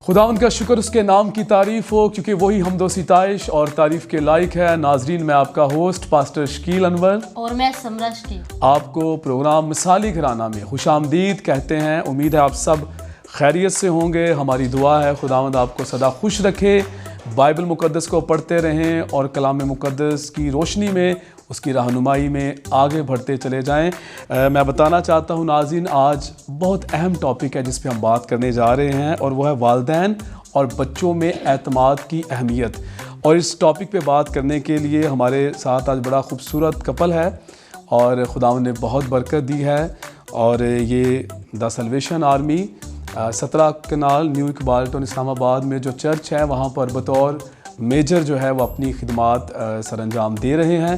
खुदावंद का शुक्र उसके नाम की तारीफ़ हो, क्योंकि वही हम्दो सिताइश और तारीफ़ के लायक है। नाजरीन, मैं आपका होस्ट पास्टर शकील अनवर और मैं समरा शकील आपको प्रोग्राम मिसाली घराना में खुशामदीद कहते हैं। उम्मीद है आप सब खैरियत से होंगे। हमारी दुआ है खुदावंद आपको सदा खुश रखे, बाइबल मुक़द्दस को पढ़ते रहें और कलाम मुक़द्दस की रोशनी में, उसकी रहनुमाई में आगे बढ़ते चले जाएं। मैं बताना चाहता हूं नाज़रीन, आज बहुत अहम टॉपिक है जिस पे हम बात करने जा रहे हैं, और वो है वालिदैन और बच्चों में एतमाद की अहमियत। और इस टॉपिक पे बात करने के लिए हमारे साथ आज बड़ा खूबसूरत कपल है और खुदावंद ने बहुत बरकत दी है। और ये द सल्वेशन आर्मी 17 कनाल न्यू इकबालटन इस्लामाबाद में जो चर्च है, वहाँ पर बतौर मेजर जो है वो अपनी खिदमात सरअंजाम दे रहे हैं।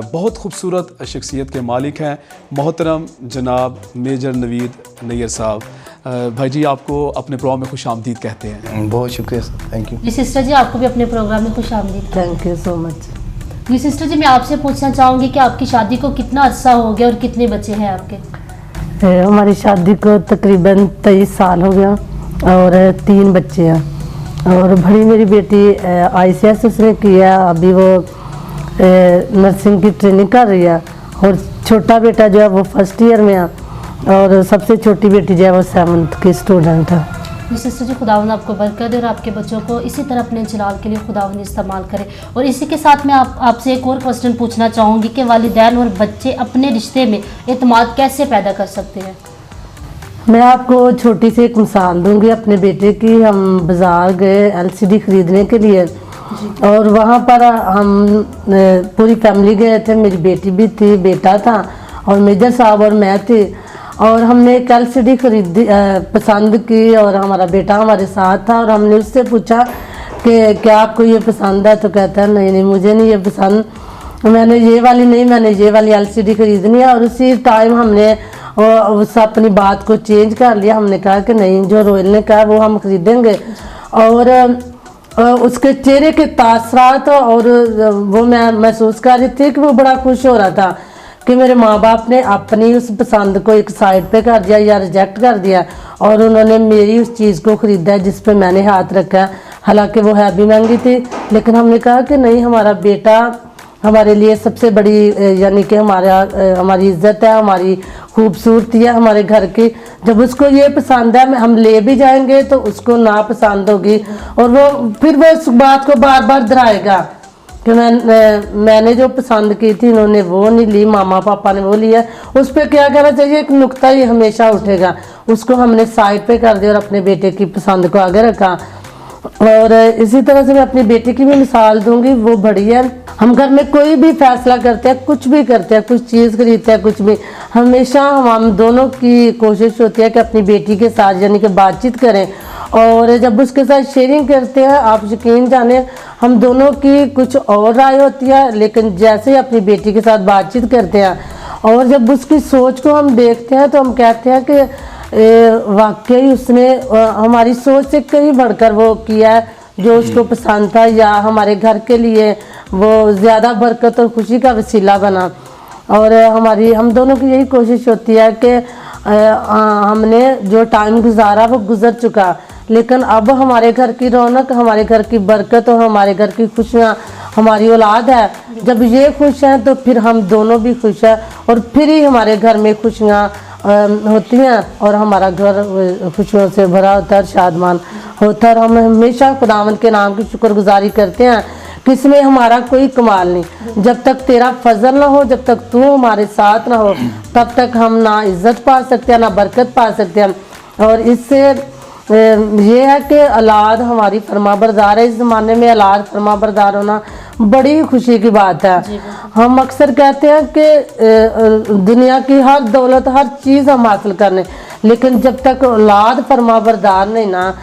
बहुत खूबसूरत शख्सियत के मालिक हैं मोहतरम जनाब मेजर नवीद नैयर साहब। भाई जी, आपको अपने प्रोग्राम में खुश आमदीद कहते हैं। बहुत शुक्रिया सर, थैंक यू जी। सिस्टर जी, आपको भी अपने प्रोग्राम में खुश आमदीद। Thank you so much. जी सिस्टर जी, मैं आपसे पूछना चाहूँगी कि आपकी शादी को कितना अर्सा हो गया और कितने बच्चे हैं आपके? हमारी शादी को तकरीबन 23 साल हो गया और 3 बच्चे हैं। और बड़ी मेरी बेटी ICS उसने किया, अभी वो नर्सिंग की ट्रेनिंग कर रही है। और छोटा बेटा जो है वो फर्स्ट ईयर में है और सबसे छोटी बेटी जो है वो 7th की स्टूडेंट है। जी सिस्टर जी, खुदावंद आपको बरकत दे और आपके बच्चों को इसी तरह अपने जलाल के लिए खुदावंद इस्तेमाल करे। और इसी के साथ मैं आपसे एक और क्वेश्चन पूछना चाहूँगी कि वालिदैन और बच्चे अपने रिश्ते में एतमाद कैसे पैदा कर सकते हैं? मैं आपको छोटी सी एक मिसाल दूंगी अपने बेटे की। हम बाज़ार गए LCD ख़रीदने के लिए और वहाँ पर हम पूरी फैमिली गए थे। मेरी बेटी भी थी, बेटा था और मेजर साहब और मैं थी। और हमने एक LCD खरीदी, पसंद की और हमारा बेटा हमारे साथ था। और हमने उससे पूछा कि क्या आपको ये पसंद है? तो कहता है नहीं मुझे नहीं ये पसंद, मैंने ये वाली नहीं, मैंने ये वाली LCD खरीदनी है। और उसी टाइम हमने उस अपनी बात को चेंज कर लिया। हमने कहा कि नहीं, जो रोयल ने कहा वो हम खरीदेंगे। और उसके चेहरे के तासरात और वो मैं महसूस कर रही थी कि वो बड़ा खुश हो रहा था कि मेरे माँ बाप ने अपनी उस पसंद को एक साइड पे कर दिया या रिजेक्ट कर दिया और उन्होंने मेरी उस चीज़ को ख़रीदा जिस पे मैंने हाथ रखा। हालांकि वो है भी महंगी थी, लेकिन हमने कहा कि नहीं, हमारा बेटा हमारे लिए सबसे बड़ी, यानी कि हमारी इज्जत है, हमारी खूबसूरती है हमारे घर की। जब उसको ये पसंद है, हम ले भी जाएंगे तो उसको ना पसंद होगी और वो फिर वो उस बात को बार बार दोहराएगा कि मैंने जो पसंद की थी उन्होंने वो नहीं ली, मामा पापा ने वो लिया। उस पर क्या करना चाहिए, एक नुक्ता ही हमेशा उठेगा। उसको हमने साइड पे कर दिया और अपने बेटे की पसंद को आगे रखा। और इसी तरह से मैं अपनी बेटी की भी मिसाल दूंगी। वो बड़ी है, हम घर में कोई भी फैसला करते हैं, कुछ भी करते हैं, कुछ चीज़ खरीदते हैं, कुछ भी, हमेशा हम दोनों की कोशिश होती है कि अपनी बेटी के साथ यानी कि बातचीत करें। और जब उसके साथ शेयरिंग करते हैं, आप यकीन जाने, हम दोनों की कुछ और राय होती है, लेकिन जैसे ही अपनी बेटी के साथ बातचीत करते हैं और जब उसकी सोच को हम देखते हैं तो हम कहते हैं कि वाकई उसने हमारी सोच से कहीं बढ़कर वो किया है जो उसको पसंद था, या हमारे घर के लिए वो ज़्यादा बरकत और खुशी का वसीला बना। और हम दोनों की यही कोशिश होती है कि हमने जो टाइम गुजारा वो गुजर चुका, लेकिन अब हमारे घर की रौनक, हमारे घर की बरकत और हमारे घर की खुशियाँ हमारी औलाद है। जब ये खुश हैं तो फिर हम दोनों भी खुश हैं और फिर ही हमारे घर में खुशियाँ होती हैं और हमारा घर खुशियों से भरा होता है, शादमान होता है। और हम हमेशा खुदावंद के नाम की शुक्रगुजारी करते हैं कि इसमें हमारा कोई कमाल नहीं। जब तक तेरा फजल ना हो, जब तक तू हमारे साथ ना हो, तब तक हम ना इज्जत पा सकते हैं, ना बरकत पा सकते हैं। और इससे ये है कि औलाद हमारी फरमाबरदार है। इस ज़माने में औलाद फरमाबरदार होना बड़ी खुशी की बात है। हम अक्सर कहते हैं कि दुनिया की हर दौलत, हर चीज़ हम हासिल कर लें, लेकिन जब तक औलाद फरमाबरदार नहीं ना,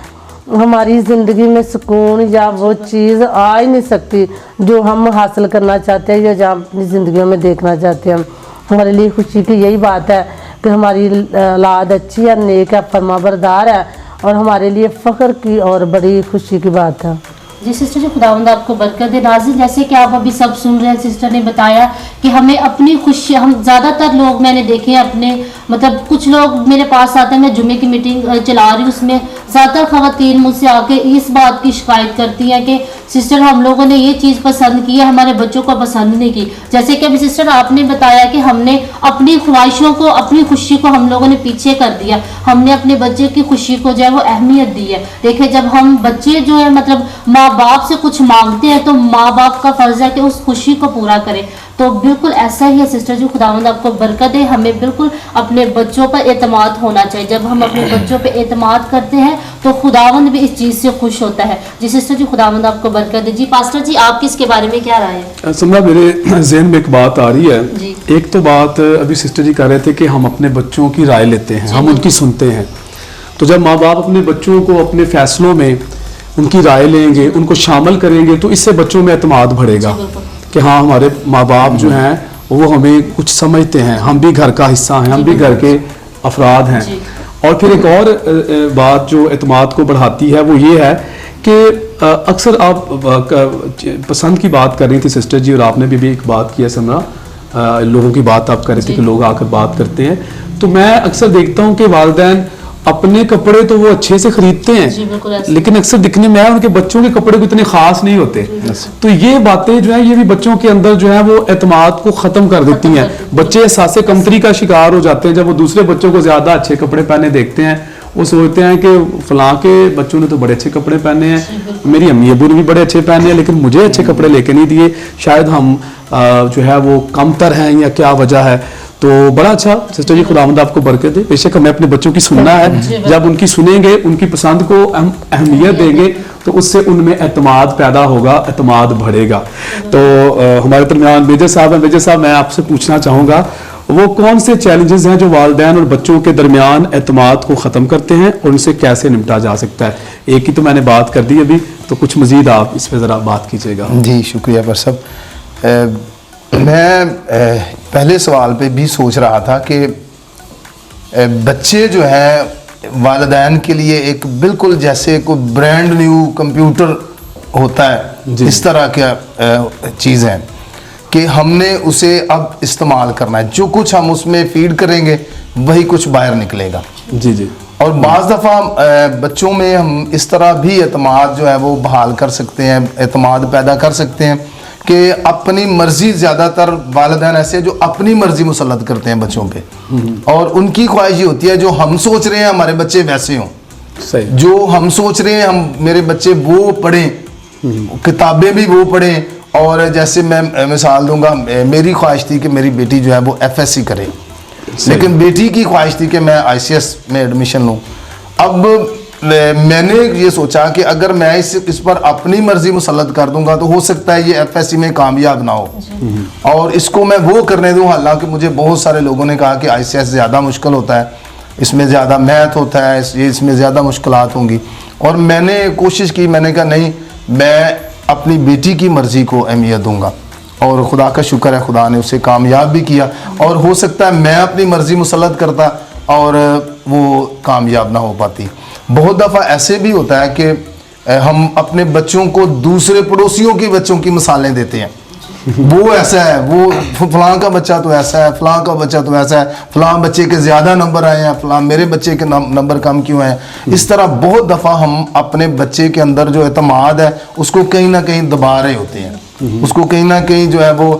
हमारी ज़िंदगी में सुकून या वो चीज़ आ ही नहीं सकती जो हम हासिल करना चाहते हैं या जो अपनी ज़िंदगियों में देखना चाहते हैं। हमारे लिए खुशी की यही बात है कि हमारी औलाद अच्छी है, नेक है, फरमाबरदार है और हमारे लिए फ़ख्र की और बड़ी खुशी की बात है। जी सिस्टर जी, खुदावंद आपको बरकत दे। नाज़रीन, जैसे कि आप अभी सब सुन रहे हैं, सिस्टर ने बताया कि हमें अपनी खुशी, हम ज़्यादातर लोग मैंने देखे हैं अपने, मतलब कुछ लोग मेरे पास आते हैं, मैं जुमे की मीटिंग चला रही हूँ, उसमें ज़्यादातर ख़वातीन मुझसे आके इस बात की शिकायत करती हैं कि सिस्टर हम लोगों ने ये चीज़ पसंद की है, हमारे बच्चों को पसंद नहीं की। जैसे कि अभी सिस्टर आपने बताया कि हमने अपनी ख्वाहिशों को, अपनी खुशी को हम लोगों ने पीछे कर दिया, हमने अपने बच्चे की खुशी को जो है वो अहमियत दी है। देखिए, जब हम बच्चे जो है मतलब माँ बाप से कुछ मांगते हैं तो माँ बाप का फर्ज है कि उस खुशी को पूरा करें। तो बिल्कुल ऐसा ही है सिस्टर जी, खुदावंद आपको बरकत दे। हमें बिल्कुल अपने बच्चों पर एतमाद होना चाहिए। जब हम अपने बच्चों पर एतमाद करते हैं तो खुदावंद भी इस चीज़ से खुश होता है। जी सिस्टर जी, खुदावंद आपको बरकत दे। जी पास्टर जी, आपकी इसके बारे में क्या राय है? समझा, मेरे जहन में एक बात आ रही है। जी। एक तो बात अभी सिस्टर जी कह रहे थे कि हम अपने बच्चों की राय लेते हैं, हम उनकी सुनते हैं। तो जब माँ बाप अपने बच्चों को अपने फैसलों में उनकी राय लेंगे, उनको शामिल करेंगे, तो इससे बच्चों में एतमाद बढ़ेगा कि हाँ, हमारे माँ बाप जो हैं वो हमें कुछ समझते हैं, हम भी घर का हिस्सा हैं, हम भी घर के अफराद हैं। और फिर एक और बात जो एतमाद को बढ़ाती है वो ये है कि अक्सर आप पसंद की बात कर रही थी सिस्टर जी, और आपने भी एक बात की है समरा, लोगों की बात आप कर रहे थे कि लोग आकर बात करते हैं। तो मैं अक्सर देखता हूँ कि वालिदैन अपने कपड़े तो वो अच्छे से खरीदते हैं, लेकिन अक्सर दिखने में उनके बच्चों के कपड़े को इतने खास नहीं होते। तो ये बातें जो है ये भी बच्चों के अंदर जो है वो एतमाद को खत्म कर देती हैं। बच्चे एहसास कमतरी का शिकार हो जाते हैं जब वो दूसरे बच्चों को ज्यादा अच्छे कपड़े पहने देखते हैं। वो सोचते हैं कि फलां के बच्चों ने तो बड़े अच्छे कपड़े पहने हैं, मेरी अम्मी अबू ने भी बड़े अच्छे पहने हैं, लेकिन मुझे अच्छे कपड़े लेके नहीं दिए, शायद हम जो है वो कमतर हैं या क्या वजह है। तो बड़ा अच्छा सिस्टर जी, खुदावंद आपको बरकत दे। बेशक हमें अपने बच्चों की सुनना है, जब उनकी सुनेंगे, उनकी पसंद को अहमियत देंगे तो उससे उनमें एतमाद पैदा होगा, एतमाद बढ़ेगा। तो हमारे दरमियान मेजर साहब हैं। मेजर साहब, मैं आपसे पूछना चाहूँगा वो कौन से चैलेंजेस हैं जो वालिदैन और बच्चों के दरमियान एतमाद को ख़त्म करते हैं और उनसे कैसे निपटा जा सकता है? एक ही तो मैंने बात कर दी अभी, तो कुछ मज़ीद आप इस पर ज़रा बात कीजिएगा। जी शुक्रिया पर सब। मैं पहले सवाल पे भी सोच रहा था कि बच्चे जो हैं वालिदैन के लिए एक बिल्कुल जैसे कोई ब्रांड न्यू कंप्यूटर होता है, इस तरह का चीज़ है कि हमने उसे अब इस्तेमाल करना है। जो कुछ हम उसमें फीड करेंगे वही कुछ बाहर निकलेगा। जी जी। और बाज़ दफ़ा बच्चों में हम इस तरह भी एतमाद जो है वो बहाल कर सकते हैं, एतमाद पैदा कर सकते हैं कि अपनी मर्जी, ज़्यादातर वालिदैन ऐसे जो अपनी मर्जी मुसल्लत करते हैं बच्चों पे, और उनकी ख्वाहिश ये होती है जो हम सोच रहे हैं हमारे बच्चे वैसे हों। सही। जो हम सोच रहे हैं हम मेरे बच्चे वो पढ़ें, किताबें भी वो पढ़ें। और जैसे मैं मिसाल दूंगा, मेरी ख्वाहिश थी कि मेरी बेटी जो है वो FSC करे, लेकिन बेटी की ख्वाहिश थी कि मैं ICS में एडमिशन लूँ। अब मैंने ये सोचा कि अगर मैं इस पर अपनी मर्जी मुसल्लत कर दूंगा तो हो सकता है ये FSC में कामयाब ना हो और इसको मैं वो करने दूं। हालांकि मुझे बहुत सारे लोगों ने कहा कि ICS ज़्यादा मुश्किल होता है, इसमें ज़्यादा मैथ होता है, इसमें ज़्यादा मुश्किलात होंगी। और मैंने कोशिश की, मैंने कहा नहीं, मैं अपनी बेटी की मर्ज़ी को अहमियत दूंगा। और खुदा का शुक्र है, खुदा ने उसे कामयाब भी किया। और हो सकता है मैं अपनी मर्ज़ी मुसल्लत करता और वो कामयाब ना हो पाती। बहुत दफ़ा ऐसे भी होता है कि हम अपने बच्चों को दूसरे पड़ोसियों के बच्चों की मिसालें देते हैं। वो ऐसा है, वो फलां का बच्चा तो ऐसा है, फलां का बच्चा तो ऐसा है, फलां बच्चे के ज़्यादा नंबर आए हैं, फलां मेरे बच्चे के नंबर कम क्यों हैं। इस तरह बहुत दफ़ा हम अपने बच्चे के अंदर जो एतमाद है उसको कहीं ना कहीं दबा रहे होते हैं, उसको कहीं ना कहीं जो है वो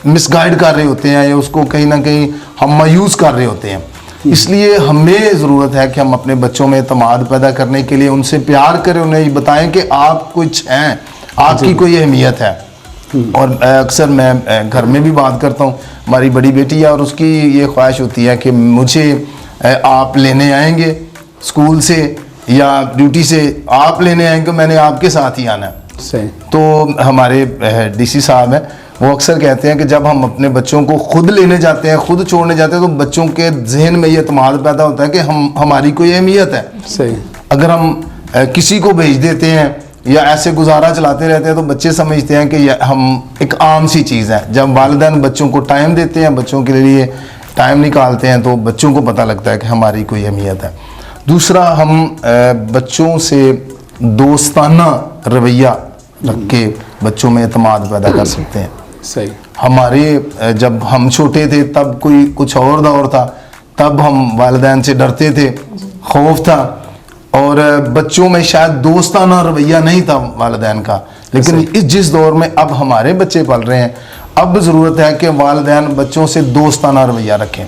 मिसगाइड कर रहे होते हैं, या उसको कहीं ना कहीं हम मायूस कर रहे होते हैं। इसलिए हमें ज़रूरत है कि हम अपने बच्चों में एतमाद पैदा करने के लिए उनसे प्यार करें, उन्हें बताएं कि आप कुछ हैं, आपकी कोई अहमियत है। और अक्सर मैं घर में भी बात करता हूँ, हमारी बड़ी बेटी है और उसकी ये ख्वाहिश होती है कि मुझे आप लेने आएंगे स्कूल से या ड्यूटी से, आप लेने आएंगे, मैंने आपके साथ ही आना है। सही। तो हमारे DC साहब हैं, वो अक्सर कहते हैं कि जब हम अपने बच्चों को खुद लेने जाते हैं, खुद छोड़ने जाते हैं, तो बच्चों के जहन में ये एतमाद पैदा होता है कि हमारी कोई अहमियत है। सही। अगर हम किसी को भेज देते हैं या ऐसे गुजारा चलाते रहते हैं तो बच्चे समझते हैं कि हम एक आम सी चीज़ है। जब वालिदैन बच्चों को टाइम देते हैं, बच्चों के लिए टाइम निकालते हैं, तो बच्चों को पता लगता है कि हमारी कोई अहमियत है। दूसरा, हम बच्चों से दोस्ताना रवैया रख के बच्चों में एतमाद पैदा कर सकते हैं। सही। हमारे जब हम छोटे थे तब कोई कुछ और दौर था, तब हम वालिदैन से डरते थे, खौफ था, और बच्चों में शायद दोस्ताना रवैया नहीं था वालिदैन का। लेकिन जिस दौर में अब हमारे बच्चे पल रहे हैं, अब ज़रूरत है कि वालिदैन बच्चों से दोस्ताना रवैया रखें।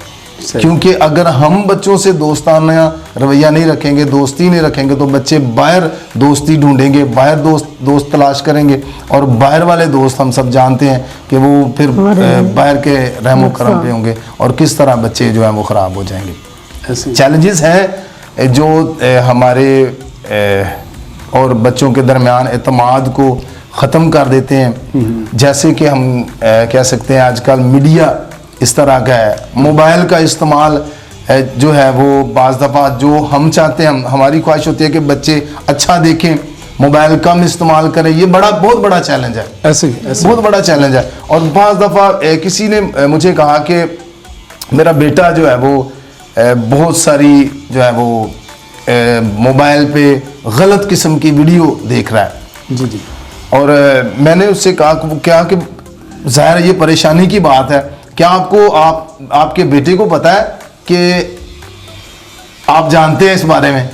क्योंकि अगर हम बच्चों से दोस्ताना रवैया नहीं रखेंगे, दोस्ती नहीं रखेंगे, तो बच्चे बाहर दोस्ती ढूंढेंगे, बाहर दोस्त तलाश करेंगे, और बाहर वाले दोस्त हम सब जानते हैं कि वो फिर बाहर के रहमो करम पे होंगे, और किस तरह बच्चे जो हैं वो ख़राब हो जाएंगे। चैलेंजेस हैं जो हमारे और बच्चों के दरमियान एतमाद को ख़त्म कर देते हैं। जैसे कि हम कह सकते हैं आजकल मीडिया इस तरह का है, मोबाइल का इस्तेमाल जो है वो बाज़ दफ़ा जो हम चाहते हैं, हमारी ख्वाहिश होती है कि बच्चे अच्छा देखें, मोबाइल कम इस्तेमाल करें। ये बहुत बड़ा चैलेंज है, ऐसे बहुत बड़ा चैलेंज है। और बाज़ दफ़ा किसी ने मुझे कहा कि मेरा बेटा जो है वो बहुत सारी जो है वो मोबाइल पे गलत किस्म की वीडियो देख रहा है। जी जी। और मैंने उससे कहा क्या कि ज़ाहिर ये परेशानी की बात है, क्या आपके बेटे को पता है कि आप जानते हैं इस बारे में?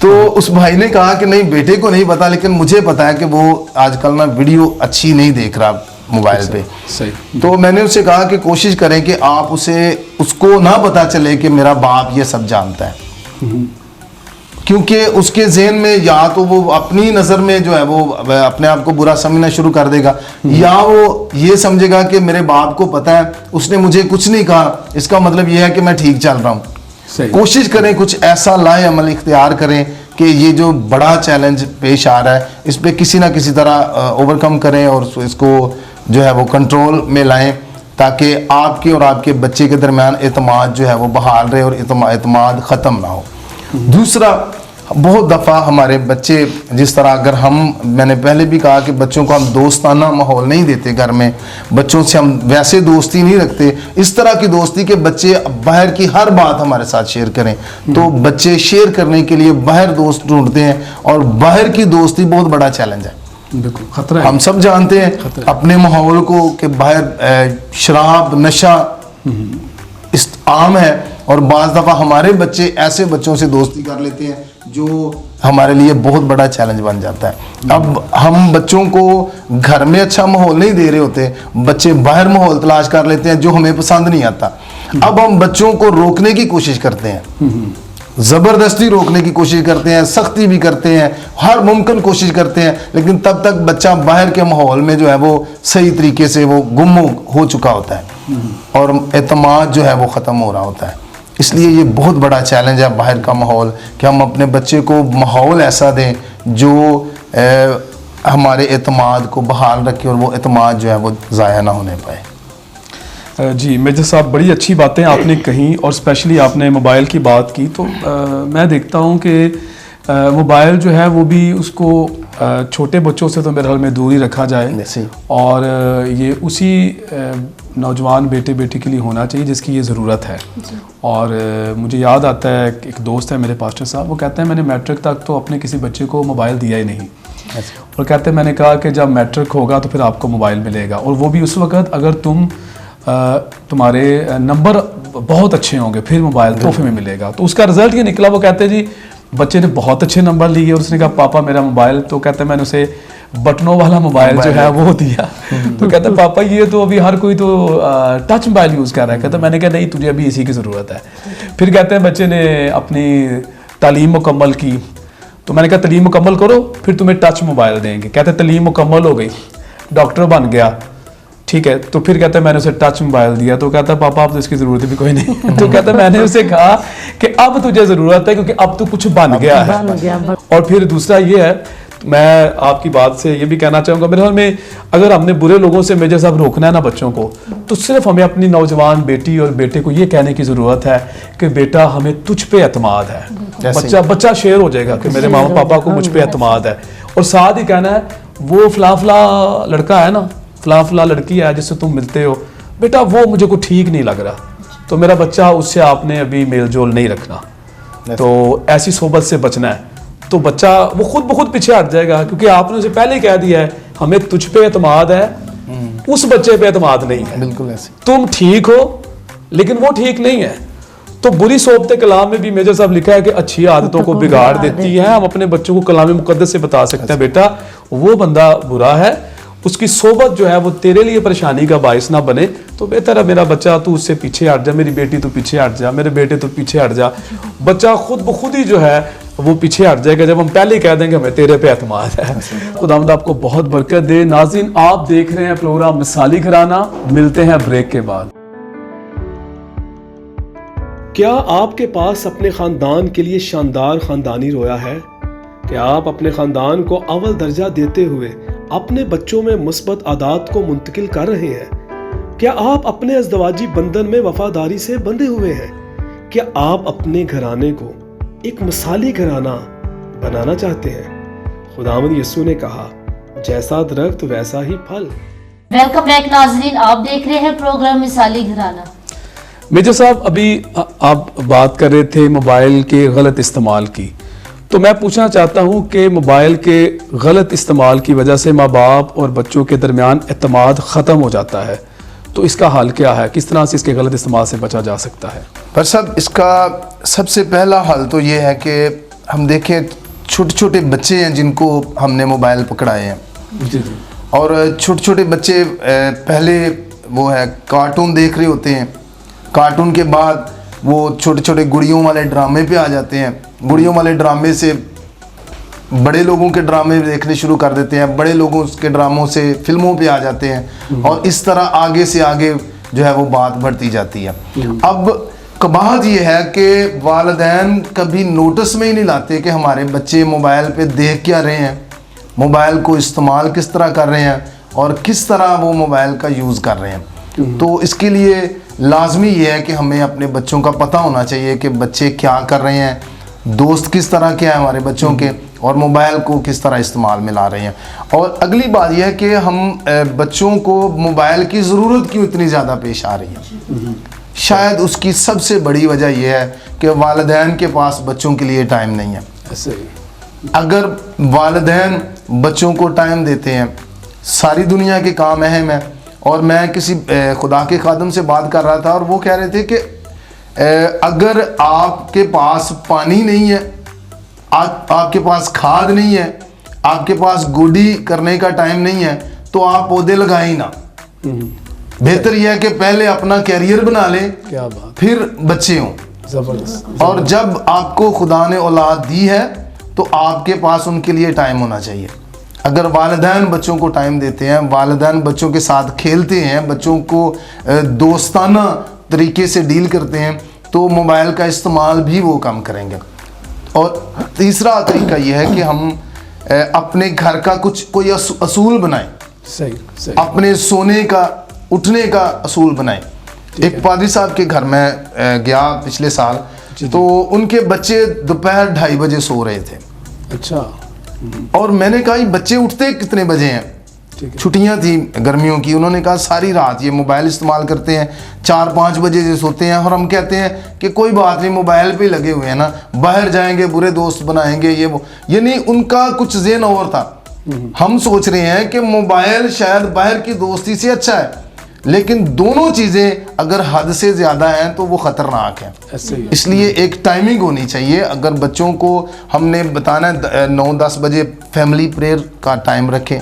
तो उस भाई ने कहा कि नहीं, बेटे को नहीं पता, लेकिन मुझे पता है कि वो आजकल ना वीडियो अच्छी नहीं देख रहा मोबाइल पे। सही। तो मैंने उससे कहा कि कोशिश करें कि आप उसको ना पता चले कि मेरा बाप ये सब जानता है, क्योंकि उसके ज़हन में या तो वो अपनी नज़र में जो है वो अपने आप को बुरा समझना शुरू कर देगा, या वो ये समझेगा कि मेरे बाप को पता है, उसने मुझे कुछ नहीं कहा, इसका मतलब ये है कि मैं ठीक चल रहा हूँ। कोशिश करें कुछ ऐसा लाए अमल इख्तियार करें कि ये जो बड़ा चैलेंज पेश आ रहा है इस पर किसी ना किसी तरह ओवरकम करें और इसको जो है वो कंट्रोल में लाएं, ताकि आपके और आपके बच्चे के दरमियान एतमाद जो है वो बहाल रहे और एतमाद ख़त्म ना हो। दूसरा, बहुत दफ़ा हमारे बच्चे जिस तरह अगर मैंने पहले भी कहा कि बच्चों को हम दोस्ताना माहौल नहीं देते, घर में बच्चों से हम वैसे दोस्ती नहीं रखते, इस तरह की दोस्ती के बच्चे बाहर की हर बात हमारे साथ शेयर करें, तो बच्चे शेयर करने के लिए बाहर दोस्त ढूंढते हैं, और बाहर की दोस्ती बहुत बड़ा चैलेंज है। बिल्कुल खतरा है। हम सब जानते हैं अपने माहौल को कि बाहर शराब नशा इस आम है, और बाज़ दफ़ा हमारे बच्चे ऐसे बच्चों से दोस्ती कर लेते हैं जो हमारे लिए बहुत बड़ा चैलेंज बन जाता है। अब हम बच्चों को घर में अच्छा माहौल नहीं दे रहे होते, बच्चे बाहर माहौल तलाश कर लेते हैं जो हमें पसंद नहीं आता। अब हम बच्चों को रोकने की कोशिश करते हैं, ज़बरदस्ती रोकने की कोशिश करते हैं, सख्ती भी करते हैं, हर मुमकिन कोशिश करते हैं, लेकिन तब तक बच्चा बाहर के माहौल में जो है वो सही तरीके से वो गुम हो चुका होता है और एतमाद जो है वो ख़त्म हो रहा होता है। इसलिए ये बहुत बड़ा चैलेंज है बाहर का माहौल, कि हम अपने बच्चे को माहौल ऐसा दें जो हमारे एतमाद को बहाल रखे और वो एतमाद जो है वो ज़ाया ना होने पाए। जी मेजर साहब, बड़ी अच्छी बातें आपने कही, और स्पेशली आपने मोबाइल की बात की। तो मैं देखता हूँ कि मोबाइल जो है वो भी उसको छोटे बच्चों से तो मेरे ख्याल में दूर ही रखा जाए, और ये उसी नौजवान बेटे बेटी के लिए होना चाहिए जिसकी ये ज़रूरत है। और मुझे याद आता है एक दोस्त है मेरे पास्टर साहब, वो कहते हैं मैंने मैट्रिक तक तो अपने किसी बच्चे को मोबाइल दिया ही नहीं, और कहते हैं मैंने कहा कि जब मैट्रिक होगा तो फिर आपको मोबाइल मिलेगा, और वो भी उस वक़्त अगर तुम्हारे नंबर बहुत अच्छे होंगे फिर मोबाइल तोहफे में मिलेगा। तो उसका रिजल्ट ये निकला, वो कहते हैं जी बच्चे ने बहुत अच्छे नंबर लिए और उसने कहा पापा मेरा मोबाइल, तो कहते हैं मैंने उसे बटनों वाला मोबाइल जो है वो दिया। तो कहते हैं पापा ये तो अभी हर कोई तो टच मोबाइल यूज़ कर रहा है। कहते मैंने कहा नहीं, तुझे अभी इसी की ज़रूरत है। फिर कहते हैं बच्चे ने अपनी तालीम मुकम्मल की, तो मैंने कहा तालीम मुकम्मल करो फिर तुम्हें टच मोबाइल देंगे। कहते तालीम मुकम्मल हो गई, डॉक्टर बन गया, ठीक है, तो फिर कहता है मैंने उसे टच मोबाइल दिया। तो कहता है पापा अब तो इसकी ज़रूरत भी कोई नहीं। तो कहता है मैंने उसे कहा कि अब तुझे ज़रूरत है क्योंकि अब तो कुछ बन गया है। और फिर दूसरा ये है, मैं आपकी बात से ये भी कहना चाहूँगा, मेरे ख्याल में अगर हमने बुरे लोगों से मेजर साहब रोकना है ना बच्चों को, तो सिर्फ हमें अपनी नौजवान बेटी और बेटे को ये कहने की ज़रूरत है कि बेटा हमें तुझ पे एतमाद है। बच्चा शेयर हो जाएगा कि मेरे मामा पापा को मुझ पे एतमाद है, और साथ ही कहना है वो फला फला लड़का है ना, फला फला लड़की है जिससे तुम मिलते हो, बेटा वो मुझे को ठीक नहीं लग रहा, तो मेरा बच्चा उससे आपने अभी मेल जोल नहीं रखना, तो ऐसी सोबत से बचना है। तो बच्चा वो खुद ब खुद पीछे हट जाएगा, क्योंकि आपने उसे पहले ही कह दिया है हमें तुझ पे एतमाद है, उस बच्चे पे एतमाद नहीं है। बिल्कुल ऐसे। तुम ठीक हो लेकिन वो ठीक नहीं है। तो बुरी सोबत कलाम में भी मेजर साहब लिखा है कि अच्छी आदतों को बिगाड़ देती है। हम अपने बच्चों को कलाम मुकद्दस से बता सकते हैं बेटा वो बंदा बुरा है, उसकी सोबत जो है वो तेरे लिए परेशानी का बायस ना बने, तो बेहतर है मेरा बच्चा तू उससे पीछे हट जा, मेरी बेटी तू पीछे हट जा, मेरे बेटे तू पीछे हट जा। बच्चा खुद ब खुद ही जो है वो पीछे हट जाएगा जब हम पहले ही कह देंगे हमें तेरे पे एतमाद है। खुदावंद आपको बहुत बरकत दे। नाज़रीन आप देख रहे हैं प्रोग्राम मिसाली घराना, मिलते हैं ब्रेक के बाद। क्या आपके पास अपने खानदान के लिए शानदार खानदानी रोया है? क्या आप अपने खानदान को अव्वल दर्जा देते हुए अपने बच्चों में मुस्बत आदात को मुंतकिल कर रहे हैं? क्या आप अपने अज़दवाजी बंधन में वफादारी से बंधे हुए हैं? क्या आप अपने घराने को एक मिसाली घराना बनाना चाहते हैं? खुदावंद यीशु ने कहा जैसा दरख्त वैसा ही फल। वेलकम बैक नाजरीन, आप देख रहे हैं प्रोग्राम मिसाली घराना। मेजर साहब अभी आप बात कर रहे थे मोबाइल के गलत इस्तेमाल की, तो मैं पूछना चाहता हूं कि मोबाइल के गलत इस्तेमाल की वजह से माँ बाप और बच्चों के दरमियान एतमाद ख़त्म हो जाता है, तो इसका हल क्या है? किस तरह से इसके गलत इस्तेमाल से बचा जा सकता है? पर साहब इसका सबसे पहला हल तो ये है कि हम देखें छोटे छोटे बच्चे हैं जिनको हमने मोबाइल पकड़ाए हैं जी जी, और छोटे छोटे बच्चे पहले वो है कार्टून देख रहे होते हैं, कार्टून के बाद वो छोटे छोटे गुड़ियों वाले ड्रामे पे आ जाते हैं, गुड़ियों वाले ड्रामे से बड़े लोगों के ड्रामे देखने शुरू कर देते हैं, बड़े लोगों के ड्रामों से फिल्मों पे आ जाते हैं, और इस तरह आगे से आगे जो है वो बात बढ़ती जाती है। अब कबाहत ये है कि वालिदैन कभी नोटिस में ही नहीं लाते कि हमारे बच्चे मोबाइल पे देख क्या रहे हैं, मोबाइल को इस्तेमाल किस तरह कर रहे हैं और किस तरह वो मोबाइल का यूज़ कर रहे हैं। तो इसके लिए लाजमी ये है कि हमें अपने बच्चों का पता होना चाहिए कि बच्चे क्या कर रहे हैं, दोस्त किस तरह के हैं हमारे बच्चों के, और मोबाइल को किस तरह इस्तेमाल में ला रहे हैं। और अगली बात यह है कि हम बच्चों को मोबाइल की ज़रूरत क्यों इतनी ज़्यादा पेश आ रही है। शायद उसकी सबसे बड़ी वजह यह है कि वालिदैन के पास बच्चों के लिए टाइम नहीं है। अगर वालिदैन बच्चों को टाइम देते हैं, सारी दुनिया के काम अहम है। और मैं किसी खुदा के खादम से बात कर रहा था और वो कह रहे थे कि अगर आपके पास पानी नहीं है, आपके पास खाद नहीं है, आपके पास गोडी करने का टाइम नहीं है, तो आप पौधे लगाए ही ना। बेहतर यह है कि पहले अपना कैरियर बना लें, क्या बात, फिर बच्चे हों। जबरदस्त। और जब आपको खुदा ने औलाद दी है तो आपके पास उनके लिए टाइम होना चाहिए। अगर वालिदैन बच्चों को टाइम देते हैं, वालिदैन बच्चों के साथ खेलते हैं, बच्चों को दोस्ताना तरीके से डील करते हैं, तो मोबाइल का इस्तेमाल भी वो कम करेंगे। और तीसरा तरीका यह है कि हम अपने घर का कोई असूल बनाएं, सही सही, अपने सोने का उठने का असूल बनाएं। एक पादरी साहब के घर में गया पिछले साल, तो उनके बच्चे दोपहर 2:30 बजे सो रहे थे। अच्छा। और मैंने कहा ये बच्चे उठते कितने बजे हैं? छुट्टियां थी गर्मियों की। उन्होंने कहा सारी रात ये मोबाइल इस्तेमाल करते हैं, 4-5 बजे से सोते हैं। और हम कहते हैं कि कोई बात नहीं, मोबाइल पे लगे हुए हैं ना, बाहर जाएंगे, बुरे दोस्त बनाएंगे, ये वो। यानी उनका कुछ ज़हन और था। हम सोच रहे हैं कि मोबाइल शायद बाहर की दोस्ती से अच्छा है, लेकिन दोनों चीज़ें अगर हद से ज़्यादा हैं तो वो ख़तरनाक है। इसलिए एक टाइमिंग होनी चाहिए। अगर बच्चों को हमने बताना है 9-10 बजे फैमिली प्रेयर का टाइम रखें,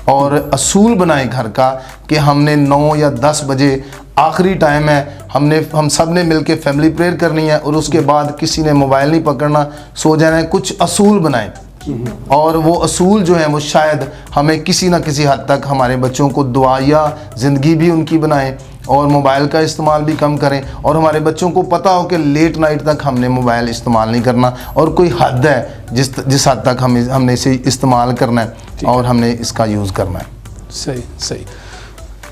और असूल बनाएं घर का कि हमने 9 या 10 बजे आखिरी टाइम है, हम सब ने मिल के फैमिली प्रेयर करनी है, और उसके बाद किसी ने मोबाइल नहीं पकड़ना, सो जाना है। कुछ असूल बनाएं, और वो असूल जो है वो शायद हमें किसी ना किसी हद तक हमारे बच्चों को दुआ या ज़िंदगी भी उनकी बनाएं, और मोबाइल का इस्तेमाल भी कम करें। और हमारे बच्चों को पता हो कि लेट नाइट तक हमने मोबाइल इस्तेमाल नहीं करना, और कोई हद है जिस हद तक हमने इसे इस्तेमाल करना है और हमने इसका यूज़ करना है। सही सही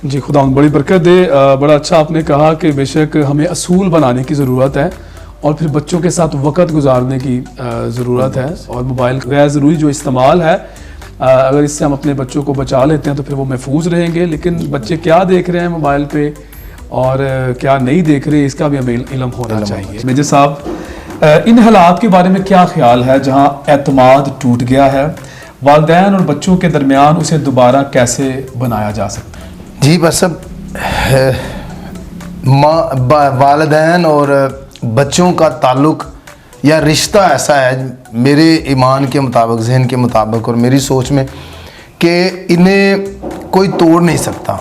जी, खुदा बड़ी बरकत दे। बड़ा अच्छा आपने कहा कि बेशक हमें असूल बनाने की ज़रूरत है, और फिर बच्चों के साथ वक़्त गुजारने की ज़रूरत है। और मोबाइल गैर ज़रूरी जो इस्तेमाल है, अगर इससे हम अपने बच्चों को बचा लेते हैं तो फिर वो महफूज रहेंगे। लेकिन बच्चे क्या देख रहे हैं मोबाइल पे और क्या नहीं देख रहे, इसका भी हमें इल्म होना चाहिए। मेजर साहब, इन हालात के बारे में क्या ख्याल है जहाँ एतमाद टूट गया है, वालिदैन और बच्चों के दरमियान उसे दोबारा कैसे बनाया जा सकता है? जी बस सब वालिदैन और बच्चों का ताल्लुक या रिश्ता ऐसा है मेरे ईमान के मुताबिक, जहन के मुताबिक और मेरी सोच में, कि इन्हें कोई तोड़ नहीं सकता,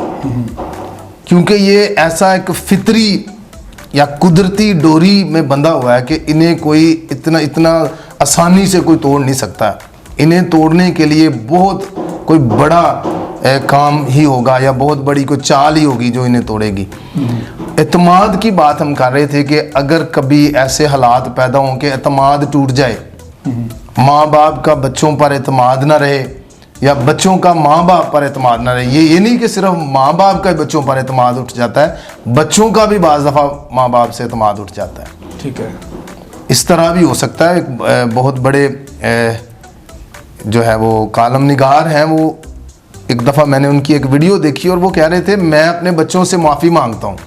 क्योंकि ये ऐसा एक फितरी या कुदरती डोरी में बंधा हुआ है कि इन्हें कोई इतना आसानी से कोई तोड़ नहीं सकता। इन्हें तोड़ने के लिए बहुत कोई बड़ा काम ही होगा या बहुत बड़ी कोई चाल ही होगी जो इन्हें तोड़ेगी। एतमाद की बात हम कर रहे थे कि अगर कभी ऐसे हालात पैदा हों कि एतमाद टूट जाए, माँ बाप का बच्चों पर एतमाद ना रहे या बच्चों का माँ बाप पर एतमाद ना रहे, ये नहीं कि सिर्फ माँ बाप का बच्चों पर एतमाद उठ जाता है, बच्चों का भी बाज़ दफ़ा माँ बाप से एतमाद उठ जाता है। ठीक है, इस तरह भी हो सकता है। बहुत बड़े जो है वो कालम निगार हैं, वो एक दफ़ा मैंने उनकी एक वीडियो देखी और वो कह रहे थे मैं अपने बच्चों से माफ़ी मांगता हूँ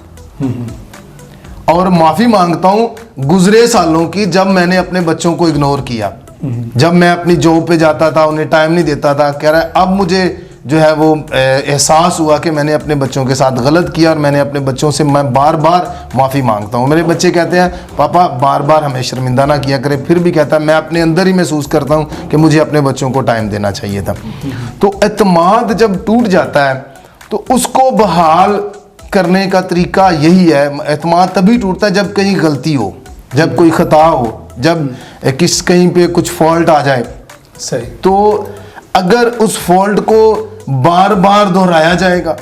और माफ़ी मांगता हूँ गुज़रे सालों की, जब मैंने अपने बच्चों को इग्नोर किया, जब मैं अपनी जॉब पे जाता था उन्हें टाइम नहीं देता था। कह रहा है अब मुझे जो है वो एहसास हुआ कि मैंने अपने बच्चों के साथ गलत किया और मैंने अपने बच्चों से मैं बार बार माफ़ी मांगता हूँ। मेरे बच्चे कहते हैं पापा बार बार हमें शर्मिंदा ना किया करे, फिर भी कहता है मैं अपने अंदर ही महसूस करता हूँ कि मुझे अपने बच्चों को टाइम देना चाहिए था। तो एतमाद जब टूट जाता है तो उसको बहाल करने का तरीका यही है। एतमाद तभी टूटता है जब कहीं गलती हो, जब कोई ख़ता हो, जब कहीं पे कुछ फॉल्ट आ जाए। सही। तो अगर उस फॉल्ट को बार बार दोहराया जाएगा,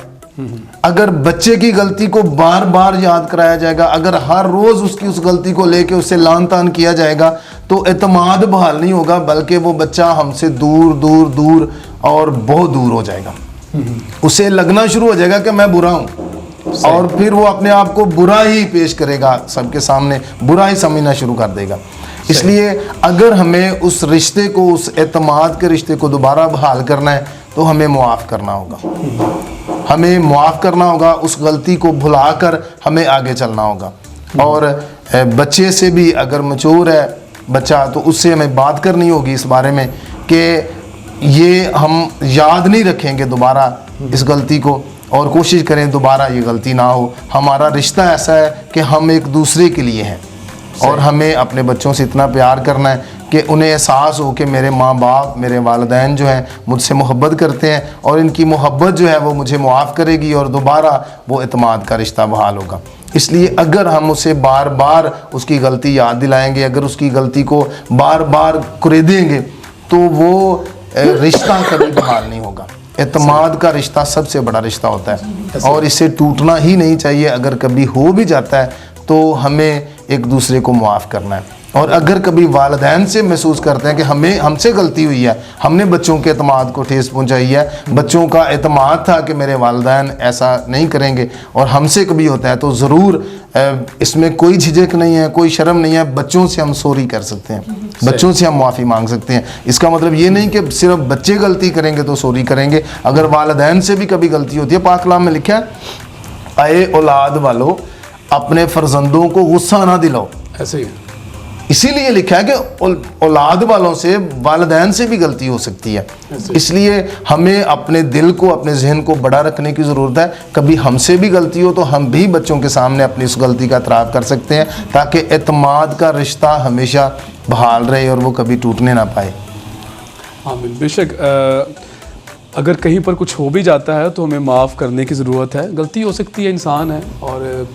अगर बच्चे की गलती को बार बार याद कराया जाएगा, अगर हर रोज़ उसकी उस गलती को लेके उससे लान तान किया जाएगा, तो एतमाद बहाल नहीं होगा, बल्कि वो बच्चा हमसे दूर दूर दूर और बहुत दूर हो जाएगा। उसे लगना शुरू हो जाएगा कि मैं बुरा हूँ और फिर वो अपने आप को बुरा ही पेश करेगा, सबके सामने बुरा ही समझना शुरू कर देगा। इसलिए अगर हमें उस रिश्ते को, उस एतमाद के रिश्ते को दोबारा बहाल करना है तो हमें मुआफ़ करना होगा, हमें मुआफ़ करना होगा, उस गलती को भुलाकर हमें आगे चलना होगा। और बच्चे से भी अगर मैच्योर है बच्चा तो उससे हमें बात करनी होगी इस बारे में कि ये हम याद नहीं रखेंगे दोबारा इस गलती को और कोशिश करें दोबारा ये गलती ना हो। हमारा रिश्ता ऐसा है कि हम एक दूसरे के लिए हैं और हमें अपने बच्चों से इतना प्यार करना है कि उन्हें एहसास हो कि मेरे माँ बाप, मेरे वालिदैन जो हैं मुझसे मोहब्बत करते हैं और इनकी मोहब्बत जो है वो मुझे मुआफ़ करेगी और दोबारा वो एतमाद का रिश्ता बहाल होगा। इसलिए अगर हम उसे बार बार उसकी गलती याद दिलाएंगे, अगर उसकी गलती को बार बार कुरेदेंगे तो वो रिश्ता कभी बहाल नहीं होगा। एतमाद का रिश्ता सबसे बड़ा रिश्ता होता है और इसे टूटना ही नहीं चाहिए। अगर कभी हो भी जाता है तो हमें एक दूसरे को मुआफ़ करना है। और अगर कभी वालिदैन से महसूस करते हैं कि हमसे गलती हुई है, हमने बच्चों के एतमाद को ठेस पहुंचाई है, बच्चों का एतमाद था कि मेरे वालिदैन ऐसा नहीं करेंगे और हमसे कभी होता है, तो ज़रूर इसमें कोई झिझक नहीं है, कोई शर्म नहीं है। बच्चों से हम सॉरी कर सकते हैं, बच्चों से हम माफ़ी मांग सकते हैं। इसका मतलब ये नहीं कि सिर्फ बच्चे गलती करेंगे तो सॉरी करेंगे। अगर वालिदैन से भी कभी गलती होती है, पाक कलाम में लिखा है, आए औलाद वालों अपने फर्जंदों को गुस्सा ना दिलाओ। ऐसे ही इसीलिए लिखा है कि औलाद वालों से, वालिदैन से भी गलती हो सकती है। इसलिए हमें अपने दिल को, अपने जहन को बड़ा रखने की ज़रूरत है। कभी हमसे भी गलती हो तो हम भी बच्चों के सामने अपनी उस गलती का एतराफ़ कर सकते हैं, ताकि एतमाद का रिश्ता हमेशा बहाल रहे और वो कभी टूटने ना पाए। हाँ बेशक, अगर कहीं पर कुछ हो भी जाता है तो हमें माफ़ करने की ज़रूरत है। गलती हो सकती है, इंसान है, और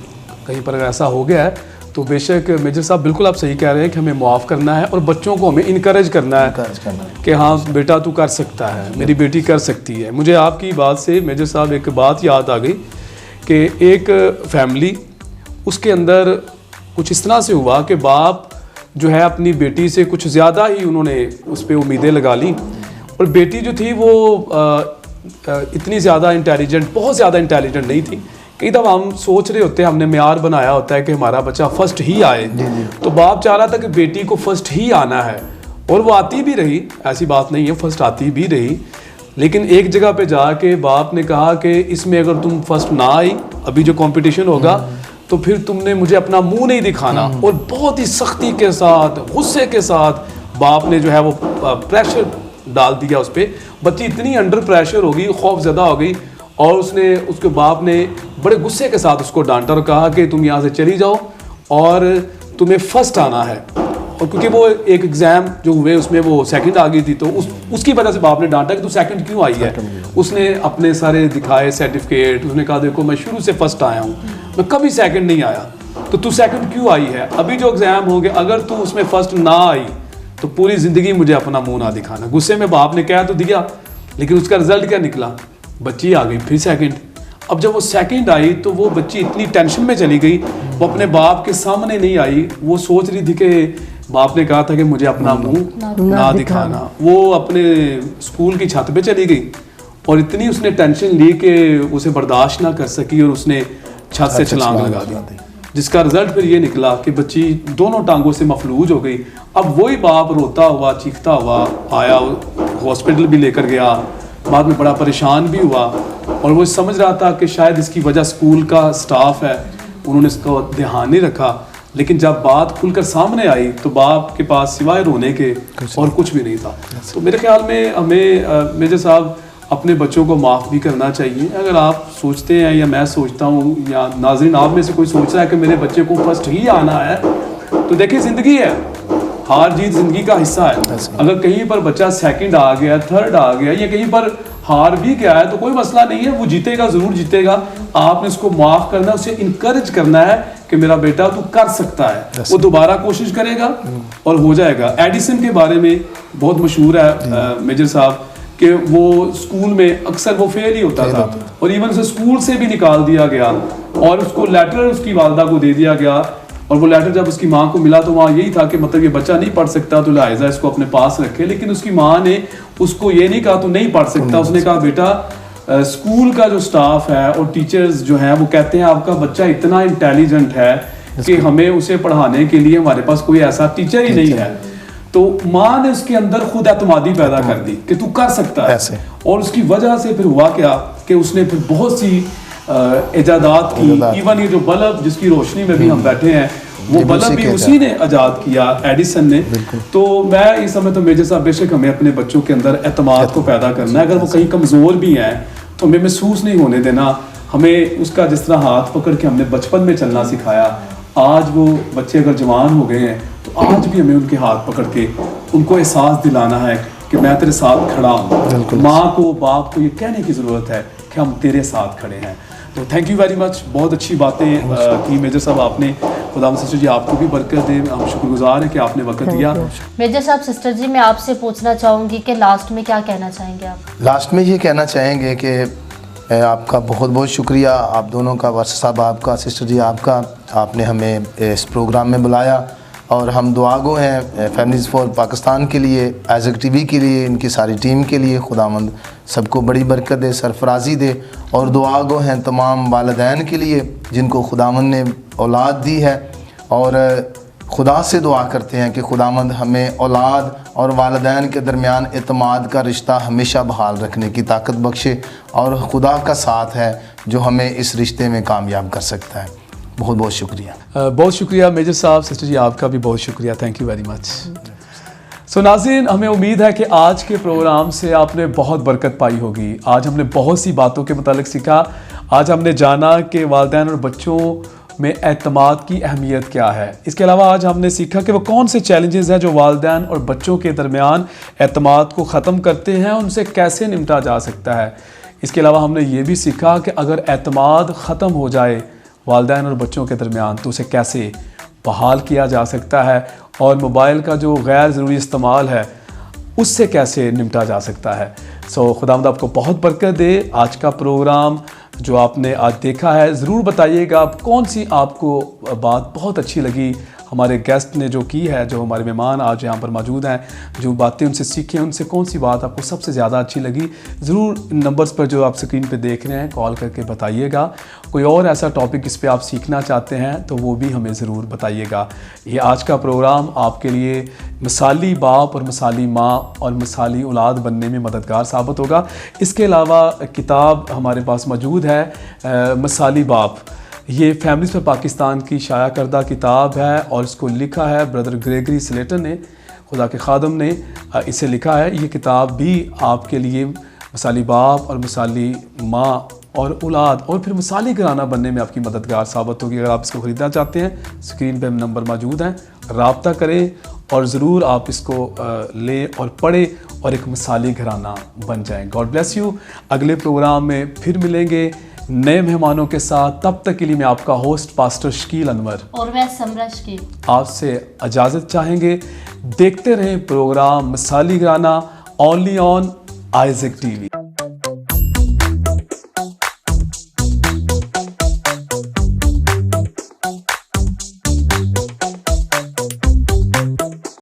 कहीं पर अगर ऐसा हो गया है तो बेशक मेजर साहब बिल्कुल आप सही कह रहे हैं कि हमें माफ़ करना है और बच्चों को हमें इनकरेज करना है कि हाँ बेटा तू कर सकता है, मेरी बेटी कर सकती है। मुझे आपकी बात से मेजर साहब एक बात याद आ गई कि एक फैमिली, उसके अंदर कुछ इस तरह से हुआ कि बाप जो है अपनी बेटी से कुछ ज़्यादा ही उन्होंने उस पर उम्मीदें लगा ली, और बेटी जो थी वो इतनी ज़्यादा इंटेलिजेंट, बहुत ज़्यादा इंटेलिजेंट नहीं थी। कई दफ़ा हम सोच रहे होते हैं, हमने मेयार बनाया होता है कि हमारा बच्चा फर्स्ट ही आए, तो बाप चाह रहा था कि बेटी को फर्स्ट ही आना है, और वो आती भी रही, ऐसी बात नहीं है, फर्स्ट आती भी रही। लेकिन एक जगह पे जाके बाप ने कहा कि इसमें अगर तुम फर्स्ट ना आई, अभी जो कंपटीशन होगा तो फिर तुमने मुझे अपना मुंह नहीं दिखाना। और बहुत ही सख्ती के साथ, गुस्से के साथ बाप ने जो है वो प्रेशर डाल दिया उस पर। बच्ची इतनी अंडर प्रेशर हो गई, खौफजदा हो गई, और उसके बाप ने बड़े गुस्से के साथ उसको डांटा और कहा कि तुम यहाँ से चली जाओ और तुम्हें फर्स्ट आना है। और क्योंकि वो एक एग्ज़ाम जो हुए उसमें वो सेकंड आ गई थी, तो उसकी वजह से बाप ने डांटा कि तू सेकंड क्यों आई है। उसने अपने सारे दिखाए सर्टिफिकेट, उसने कहा देखो मैं शुरू से फर्स्ट आया हूँ, मैं कभी सेकंड नहीं आया, तो तू सेकंड क्यों आई है। अभी जो एग्ज़ाम होंगे अगर तू उसमें फर्स्ट ना आई तो पूरी ज़िंदगी मुझे अपना मुँह ना दिखाना। गुस्से में बाप ने कह तो दिया, लेकिन उसका रिजल्ट क्या निकला, बच्ची आ गई फिर सेकंड। अब जब वो सेकंड आई तो वो बच्ची इतनी टेंशन में चली गई, वो अपने बाप के सामने नहीं आई। वो सोच रही थी कि बाप ने कहा था कि मुझे अपना मुंह ना दिखाना। वो अपने स्कूल की छत पे चली गई और इतनी उसने टेंशन ली कि उसे बर्दाश्त ना कर सकी और उसने छत से छलांग लगा दी, जिसका रिजल्ट फिर ये निकला कि बच्ची दोनों टांगों से मफलूज हो गई। अब वही बाप रोता हुआ चीखता हुआ आया, हॉस्पिटल भी लेकर गया, बाद में बड़ा परेशान भी हुआ, और वो समझ रहा था कि शायद इसकी वजह स्कूल का स्टाफ है, उन्होंने इसको ध्यान नहीं रखा। लेकिन जब बात खुलकर सामने आई तो बाप के पास सिवाय रोने के और कुछ भी नहीं था। तो मेरे ख्याल में हमें मेजर साहब अपने बच्चों को माफ़ भी करना चाहिए। अगर आप सोचते हैं या मैं सोचता हूँ या नाज़रीन आप में से कोई सोच रहा है कि मेरे बच्चे को फर्स्ट ही आना है, तो देखिए ज़िंदगी है, हार जीत ज़िंदगी का हिस्सा है। अगर कहीं पर बच्चा सेकंड आ गया, थर्ड आ गया, या कहीं पर हार भी गया है तो कोई मसला नहीं है, वो जीतेगा, ज़रूर जीतेगा। आपने उसको माफ़ करना है, उसे इनकरेज करना है कि मेरा बेटा तू कर सकता है। वो दोबारा कोशिश करेगा और हो जाएगा। एडिसन के बारे में बहुत मशहूर है मेजर साहब कि वो स्कूल में अक्सर वो फेल ही होता था और इवन उसे स्कूल से भी निकाल दिया गया और उसको लेटर उसकी वालदा को दे दिया गया। और वो लेटर जब उसकी माँ को मिला तो वहाँ यही था कि मतलब ये बच्चा नहीं पढ़ सकता तो लिहाजा इसको अपने पास रखे। लेकिन उसकी माँ ने उसको ये नहीं कहा तो नहीं पढ़ सकता, उसने कहा बेटा स्कूल का जो स्टाफ है और टीचर्स जो हैं वो कहते हैं आपका बच्चा इतना इंटेलिजेंट है कि हमें उसे पढ़ाने के लिए हमारे पास कोई ऐसा टीचर ही नहीं है। तो माँ ने उसके अंदर खुद एतमादी पैदा कर दी कि तू कर सकता है। और उसकी वजह से फिर हुआ क्या कि उसने फिर बहुत सी इजादात की। इवन ये जो बल्ब जिसकी रोशनी में भी हम बैठे हैं वो बल्ब भी उसी ने इजाद किया, एडिसन ने। तो मैं इस समय तो मेजर साहब बेशक हमें अपने बच्चों के अंदर एतमाद को पैदा करना है। अगर वो कहीं कमज़ोर भी हैं तो हमें महसूस नहीं होने देना। हमें उसका जिस तरह हाथ पकड़ के हमने बचपन में चलना सिखाया, आज वो बच्चे अगर जवान हो गए हैं तो आज भी हमें उनके हाथ पकड़ के उनको एहसास दिलाना है कि मैं तेरे साथ खड़ा हूँ। माँ को बाप को ये कहने की ज़रूरत है कि हम तेरे साथ खड़े हैं। तो थैंक यू वेरी मच, बहुत अच्छी बातें की मेजर साहब आपने। खुदा सिस्टर जी आपको भी बरकत दे, हम शुक्रगुजार हैं कि आपने वक्त दिया। मेजर साहब, सिस्टर जी मैं आपसे पूछना चाहूँगी कि लास्ट में क्या कहना चाहेंगे आप? लास्ट में ये कहना चाहेंगे कि आपका बहुत बहुत शुक्रिया, आप दोनों का, वर्षा साहब आपका, सिस्टर जी आपका, आपने हमें इस प्रोग्राम में बुलाया। और हम दुआगो हैं फैमिलीज़ फॉर पाकिस्तान के लिए, आइज़क टीवी के लिए, इनकी सारी टीम के लिए। खुदावंद सबको बड़ी बरकत दे, सरफराजी दे। और दुआगो हैं तमाम वालिदैन के लिए जिनको खुदावंद ने औलाद दी है। और खुदा से दुआ करते हैं कि खुदावंद हमें औलाद और वालिदैन के दरमियान एतमाद का रिश्ता हमेशा बहाल रखने की ताकत बख्शे। और खुदा का साथ है जो हमें इस रिश्ते में कामयाब कर सकता है। बहुत बहुत शुक्रिया। बहुत शुक्रिया मेजर साहब, सिस्टर जी आपका भी बहुत शुक्रिया, थैंक यू वेरी मच। सो नाज़रीन, हमें उम्मीद है कि आज के प्रोग्राम से आपने बहुत बरकत पाई होगी। आज हमने बहुत सी बातों के मुतालिक सीखा। आज हमने जाना कि वालिदैन और बच्चों में एतमाद की अहमियत क्या है। इसके अलावा आज हमने सीखा कि वो कौन से चैलेंजेस हैं जो वालिदैन और बच्चों के दरमियान एतमाद को ख़त्म करते हैं, उनसे कैसे निपटा जा सकता है। इसके अलावा हमने ये भी सीखा कि अगर एतमाद ख़त्म हो जाए वालिदैन और बच्चों के दरमियान तो उसे कैसे बहाल किया जा सकता है, और मोबाइल का जो गैर ज़रूरी इस्तेमाल है उससे कैसे निपटा जा सकता है। सो खुदावंद आपको बहुत बरकत दे। आज का प्रोग्राम जो आपने आज देखा है ज़रूर बताइएगा आप कौन सी आपको बात बहुत अच्छी लगी। हमारे गेस्ट ने जो की है, जो हमारे मेहमान आज यहाँ पर मौजूद हैं, जो बातें उनसे सीखी हैं, उनसे कौन सी बात आपको सबसे ज़्यादा अच्छी लगी, ज़रूर इन नंबर्स पर जो आप स्क्रीन पे देख रहे हैं कॉल करके बताइएगा। कोई और ऐसा टॉपिक इस पे आप सीखना चाहते हैं तो वो भी हमें ज़रूर बताइएगा। ये आज का प्रोग्राम आपके लिए मिसाली बाप और मिसाली माँ और मिसाली औलाद बनने में मददगार साबित होगा। इसके अलावा किताब हमारे पास मौजूद है मिसाली बाप, ये फैमिलीज़ पर पाकिस्तान की शाया करदा किताब है और इसको लिखा है ब्रदर ग्रेगरी स्लेटर ने, खुदा के खादम ने इसे लिखा है। ये किताब भी आपके लिए मिसाली बाप और मिसाली माँ और औलाद और फिर मिसाली घराना बनने में आपकी मददगार साबित होगी। अगर आप इसको ख़रीदना चाहते हैं, स्क्रीन पे नंबर मौजूद हैं, राब्ता करें और ज़रूर आप इसको लें और पढ़ें और एक मिसाली घराना बन जाएं। God bless you. अगले प्रोग्राम में फिर मिलेंगे नए मेहमानों के साथ। तब तक के लिए मैं आपका होस्ट पास्टर शकील अनवर और मैं समरा शकील आपसे इजाज़त चाहेंगे। देखते रहें प्रोग्राम मिसाली घराना ओनली ऑन आइज़ेक टीवी।